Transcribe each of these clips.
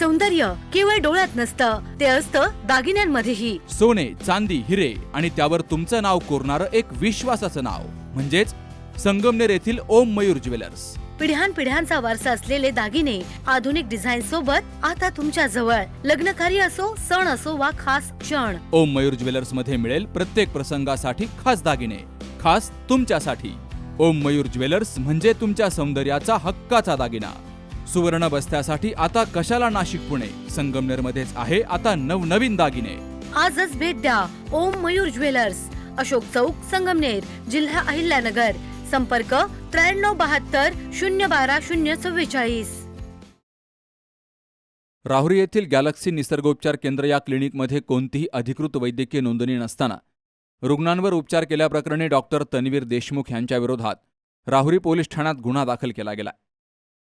सौंदर्य केवळ डोळ्यात नसतं, ते असतं दागिन्यांमध्येही. सोने, चांदी, हिरे आणि त्यावर तुमचं नाव कोरणारं एक विश्वासाचं नाव म्हणजेच संगमनेर येथील ओम मयूर ज्वेलर्स. पिढ्यानपिढ्यांचा वारसा असलेले दागिने आधुनिक डिझाईन सोबत आता तुमच्या जवळ. लग्नकार्य असो, सण असो वा खास क्षण, ओम मयूर ज्वेलर्स मध्ये मिळेल प्रत्येक प्रसंगासाठी खास दागिने, खास तुमच्यासाठी. ओम मयूर ज्वेलर्स म्हणजे तुमच्या सौंदर्याचा हक्काचा दागिना. सुवर्ण बस्त्यासाठी आता कशाला नाशिक पुणे, संगमनेर मध्येच आहे आता नवनवीन दागिने. आजच भेट द्या ओम मयूर ज्वेलर्स, अशोक चौक, संगमनेर, जिल्हा अहिल्यानगर. संपर्क 9372 012 044. राहुरी येथील गॅलेक्सी निसर्गोपचार केंद्र या क्लिनिकमध्ये कोणतीही अधिकृत वैद्यकीय नोंदणी नसताना रुग्णांवर उपचार केल्याप्रकरणी डॉक्टर तन्वीर देशमुख यांच्या विरोधात राहुरी पोलीस ठाण्यात गुन्हा दाखल केला गेला.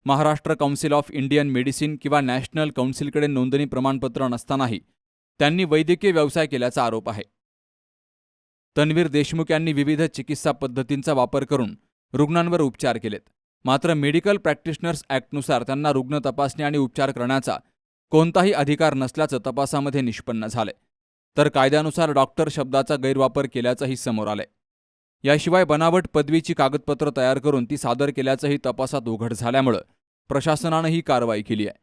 Maharashtra council of Indian medicine किंवा नॅशनल काउन्सिलकडे नोंदणी प्रमाणपत्र नसतानाही त्यांनी वैद्यकीय व्यवसाय केल्याचा आरोप आहे. तन्वीर देशमुख यांनी विविध चिकित्सा पद्धतींचा वापर करून रुग्णांवर उपचार केलेत. मात्र मेडिकल प्रॅक्टिशनर्स ॲक्टनुसार त्यांना रुग्ण तपासणी आणि उपचार करण्याचा कोणताही अधिकार नसल्याचं तपासामध्ये निष्पन्न झालंय. तर कायद्यानुसार डॉक्टर शब्दाचा गैरवापर केल्याचंही समोर आलंय. याशिवाय बनावट पदवीची कागदपत्र तयार करून ती सादर केल्याचंही तपासात उघड झाल्यामुळं प्रशासनानं ही कारवाई केली आहे.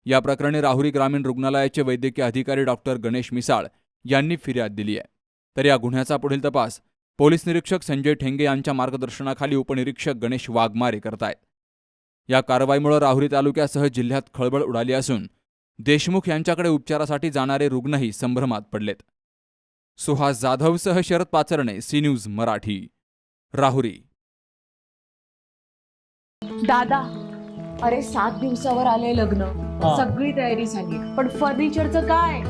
या प्रकरणी राहुरी ग्रामीण रुग्णालयाचे वैद्यकीय अधिकारी डॉक्टर गणेश मिसाळ यांनी फिर्याद दिली आहे. तर या गुन्ह्याचा पुढील तपास पोलीस निरीक्षक संजय ठेंगे यांच्या मार्गदर्शनाखाली उपनिरीक्षक गणेश वाघमारे करतायत. या कारवाईमुळे राहुरी तालुक्यासह जिल्ह्यात खळबळ उडाली असून देशमुख यांच्याकडे उपचारासाठी जाणारे रुग्णही संभ्रमात पडलेत. सुहास जाधवसह शरद पाचरणे, सी न्यूज मराठी, राहुरी. दादा, अरे 7 दिवसावर आले लग्न, सगळी तयारी झाली, पण फर्निचरचं काय?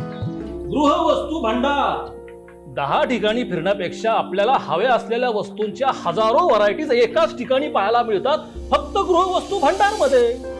गृहवस्तू भांडार 10 ठिकाणी फिरण्यापेक्षा आपल्याला हव्या असलेल्या वस्तूंच्या हजारो व्हरायटीज एकाच ठिकाणी पाहायला मिळतात फक्त गृहवस्तू भांडार मध्ये.